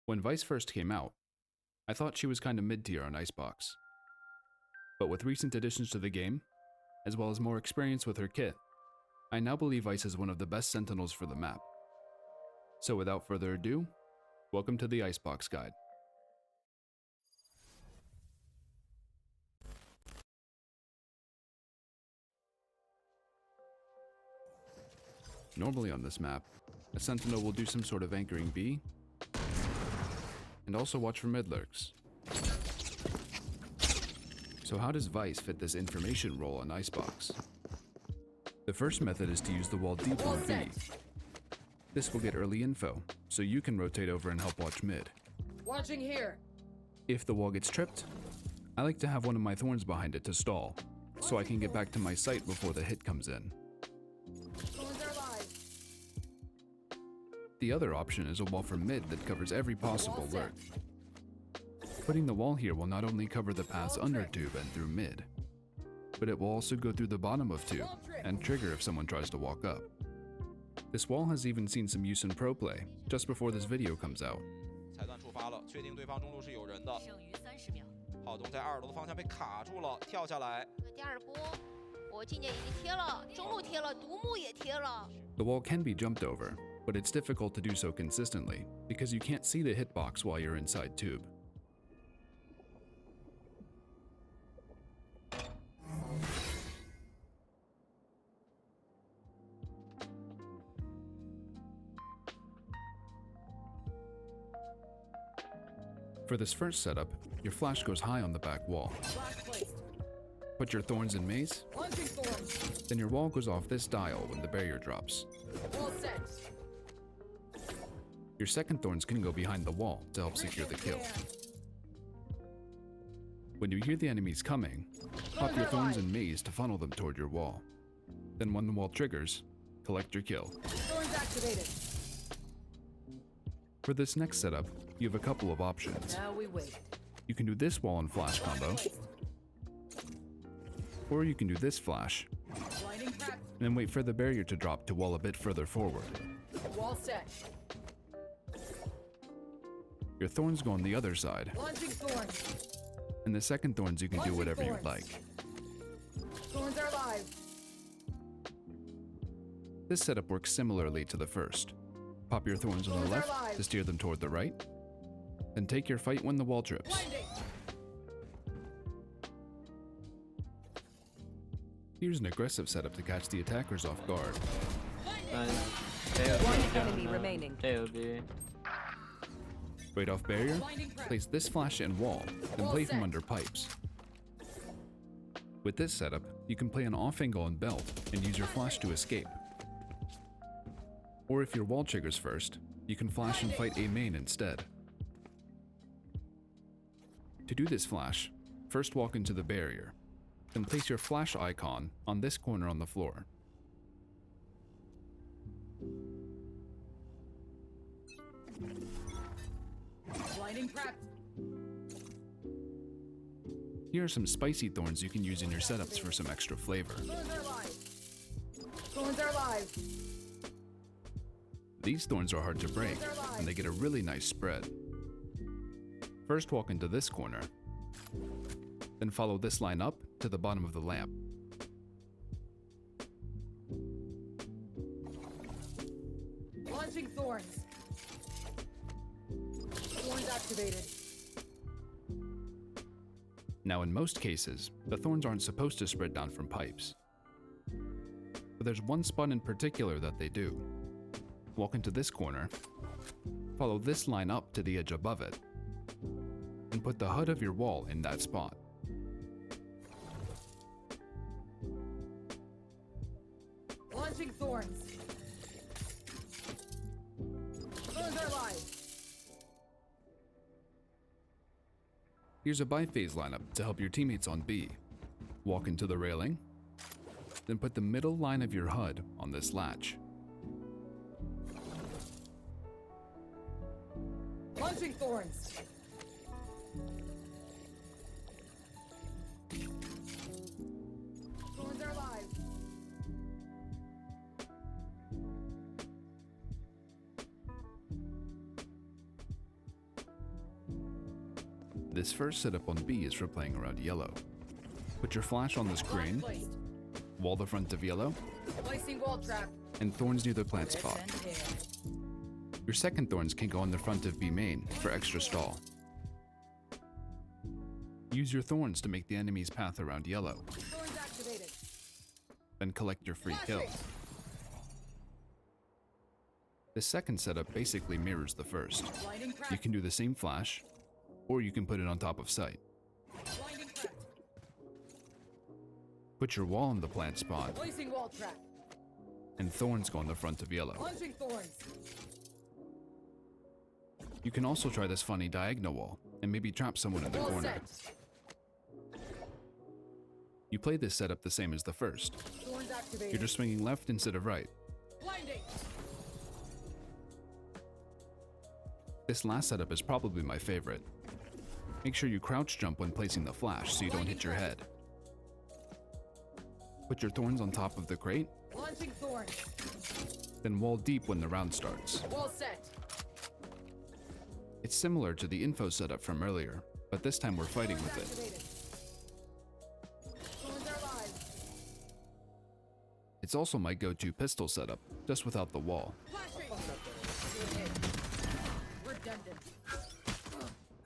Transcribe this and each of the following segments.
When Vyse first came out, I thought she was kinda mid-tier on Icebox. But with recent additions to the game, as well as more experience with her kit, I now believe Vyse is one of the best sentinels for the map. So without further ado, welcome to the Icebox Guide. Normally on this map, a sentinel will do some sort of anchoring B, and also watch for mid lurks. So how does Vyse fit this information role on Icebox? The first method is to use the wall deep on B. This will get early info, so you can rotate over and help watch mid. Watching here. If the wall gets tripped, I like to have one of my Thorns behind it to stall, so I can get back to my site before the hit comes in. Thorns are live. The other option is a wall from mid that covers every possible lurk. Putting the wall here will not only cover the paths under tube and through mid, but it will also go through the bottom of tube and trigger if someone tries to walk up. This wall has even seen some use in pro play, just before this video comes out. 裁断触发了，确定对方中路是有人的。剩余30秒。浩东在2楼的方向被卡住了，跳下来。第二波，我近点已经贴了，中路贴了，独木也贴了。 The wall can be jumped over, but it's difficult to do so consistently because you can't see the hitbox while you're inside tube. For this first setup, your flash goes high on the back wall. Flash placed. Put your Thorns in maze, Launching Thorns. then your wall goes off this dial when the barrier drops. Wall set. Your second Thorns can go behind the wall to help secure the kill. When you hear the enemies coming, pop your Thorns in maze to funnel them toward your wall. Then when the wall triggers, collect your kill. Thorns activated. For this next setup, you have a couple of options. Now we wait. You can do this wall and flash combo, or you can do this flash, Blinding prepped. and then wait for the barrier to drop to wall a bit further forward. Wall set. Your Thorns go on the other side, Launching Thorns. and the second Thorns you can do whatever you'd like. Thorns are live. This setup works similarly to the first. Pop your Thorns on the left to steer them toward the right, then take your fight when the wall trips. Blinding. Here's an aggressive setup to catch the attackers off guard. One enemy remaining. Right off barrier, Blinding prep. place this flash and wall, then play from under pipes. With this setup, you can play an off angle and belt and use your flash to escape. Or if your wall triggers first, you can flash and fight A main instead. To do this flash, first walk into the barrier, then place your flash icon on this corner on the floor. Blinding prepped. Here are some spicy Thorns you can use in your setups for some extra flavor. Thorns are live. Thorns are live. These Thorns are hard to break, and they get a really nice spread. First walk into this corner, then follow this line up to the bottom of the lamp. Launching Thorns. Thorns activated. Now in most cases, the Thorns aren't supposed to spread down from pipes. But there's one spot in particular that they do. Walk into this corner, follow this line up to the edge above it, and put the HUD of your wall in that spot. Launching Thorns. Thorns are live. Here's a biphase lineup to help your teammates on B. Walk into the railing, then put the middle line of your HUD on this latch. Launching Thorns. Thorns are live. This first setup on B is for playing around yellow. Put your flash on this green, Placed. wall the front of yellow, Placing wall trap. and thorns near the plant Rip spot. and tear. Your second thorns can go on the front of B main for extra stall. Use your thorns to make the enemy's path around yellow, Thorns activated. then collect your free kill. This second setup basically mirrors the first. Blinding crack. You can do the same flash, or you can put it on top of sight. Blinding crack. Put your wall in the plant spot, Placing wall trap. and thorns go on the front of yellow. Plunging thorns. You can also try this funny diagonal wall, and maybe trap someone in the Wall corner. set. You play this setup the same as the first. Thorns activated. You're just swinging left instead of right. Blinding. This last setup is probably my favorite. Make sure you crouch jump when placing the flash so you don't hit your head. Put your thorns on top of the crate, Launching thorns. then wall deep when the round starts. Wall set. It's similar to the info setup from earlier, but this time we're fighting with it. Activated. Thorns are live. It's also my go-to pistol setup, just without the wall. Flashing. Good hit. Redundant.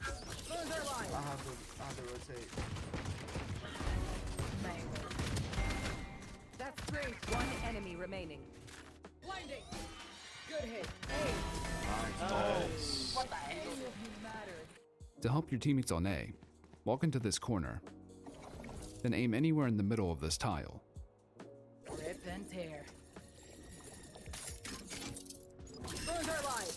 Thorns are live. I have to rotate. Mangled. That's great. One enemy remaining. Blinding. Good hit. Hey. What the hell? Any of you mattered. To help your teammates on A, walk into this corner, then aim anywhere in the middle of this tile. Rip and tear. Thorns are live.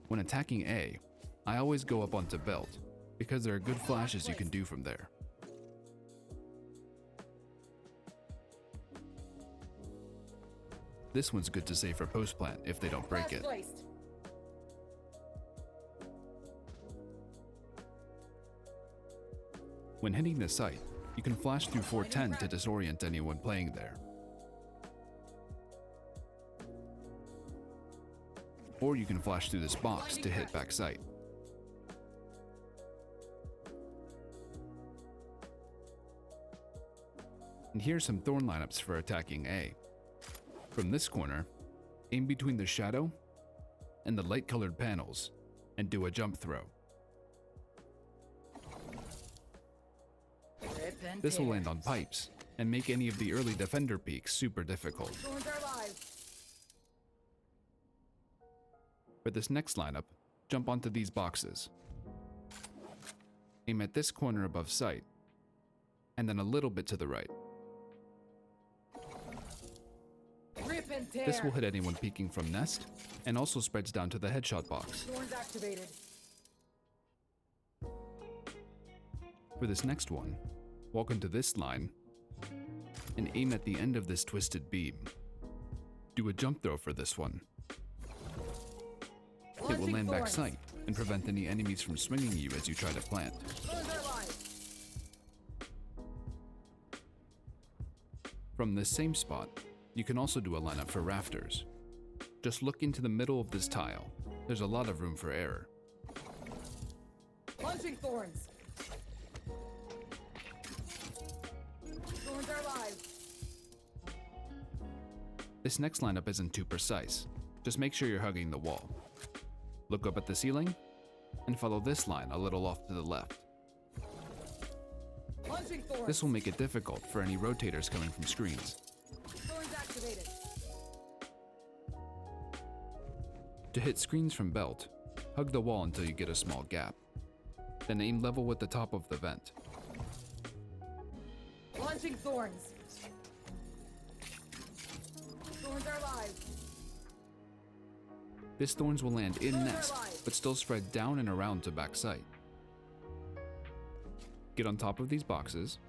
When attacking A, I always go up onto belt, because there are good flashes you can do from there. This one's good to save for post plant if they don't break Flash it. placed. When hitting the site, you can flash through 410 to disorient anyone playing there. Or you can flash through this box to hit back sight. And here's some thorn lineups for attacking A. From this corner, aim between the shadow and the light colored panels and do a jump throw. Rip and This will tear. land on pipes and make any of the early defender peaks super difficult. Thorns are live. For this next lineup, jump onto these boxes. Aim at this corner above sight, and then a little bit to the right. Rip and tear. This will hit anyone peeking from nest, and also spreads down to the headshot box. Thorns activated. For this next one, walk into this line, and aim at the end of this twisted beam. Do a jump throw for this one. It will Launching land back thorns. sight and prevent any enemies from swinging you as you try to plant. Thorns are live. From this same spot, you can also do a lineup for rafters. Just look into the middle of this tile. There's a lot of room for error. Launching thorns. Thorns are live. This next lineup isn't too precise. Just make sure you're hugging the wall. Look up at the ceiling, and follow this line a little off to the left. Launching thorns. This will make it difficult for any rotators coming from screens. Thorns activated. To hit screens from belt, hug the wall until you get a small gap. Then aim level with the top of the vent. Launching thorns. Thorns are live. This thorns will land in nest, but still spread down and around to back sight. Get on top of these boxes,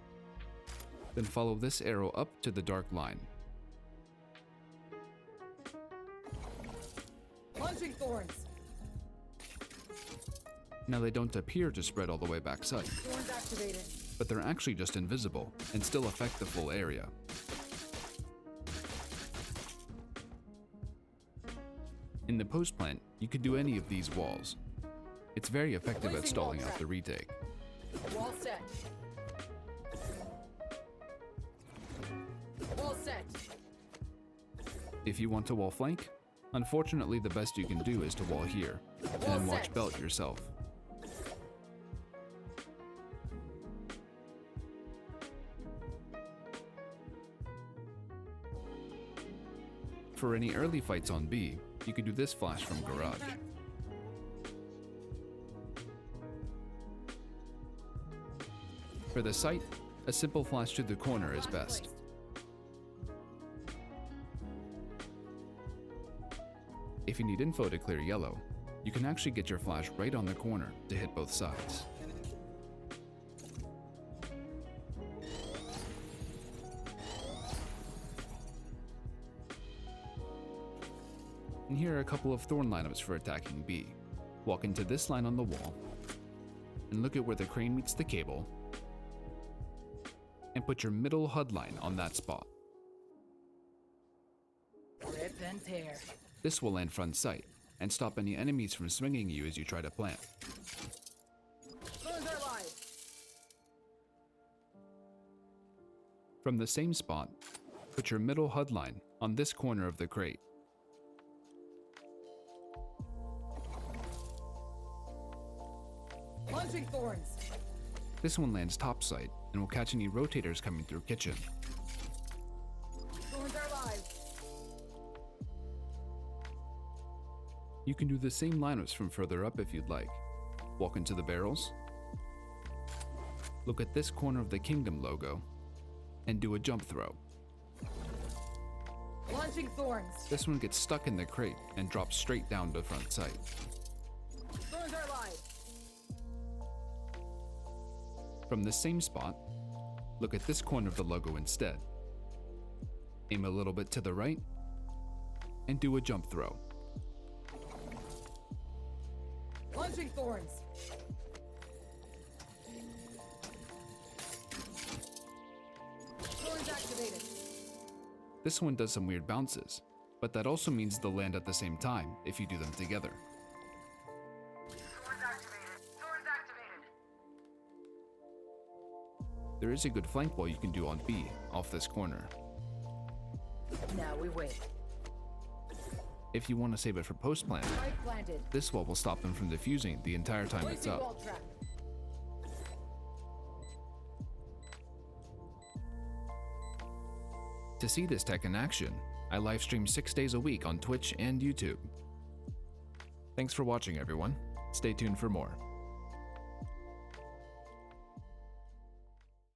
then follow this arrow up to the dark line. Launching thorns. Now they don't appear to spread all the way back sight, Thorns activated. but they're actually just invisible and still affect the full area. In the post plant, you could do any of these walls. It's very effective at stalling out the retake. Wall set. Wall set. If you want to wall flank, unfortunately the best you can do is to wall here, and then watch belt yourself. For any early fights on B, you could do this flash from garage. For the site, a simple flash to the corner is best. If you need info to clear yellow, you can actually get your flash right on the corner to hit both sides. And here are a couple of Thorn lineups for attacking B. Walk into this line on the wall, and look at where the crane meets the cable, and put your middle HUD line on that spot. Rip and tear. This will land front sight, and stop any enemies from swinging you as you try to plant. Thorns are live. From the same spot, put your middle HUD line on this corner of the crate. Launching Thorns. This one lands top sight and will catch any rotators coming through kitchen. Thorns are live. You can do the same lineups from further up if you'd like. Walk into the barrels, look at this corner of the Kingdom logo, and do a jump throw. Launching Thorns. This one gets stuck in the crate and drops straight down to front sight. Thorns are live. From the same spot, look at this corner of the logo instead. Aim a little bit to the right, and do a jump throw. Launching Thorns. Thorns activated. This one does some weird bounces, but that also means they'll land at the same time if you do them together. Thorns activated. Thorns activated. There is a good flank wall you can do on B, off this corner. Now we wait. If you want to save it for post plant, Strike planted. this wall will stop them from defusing the entire time it's Placing up. wall trap. To see this tech in action, I livestream 6 days a week on Twitch and YouTube. Thanks for watching, everyone. Stay tuned for more.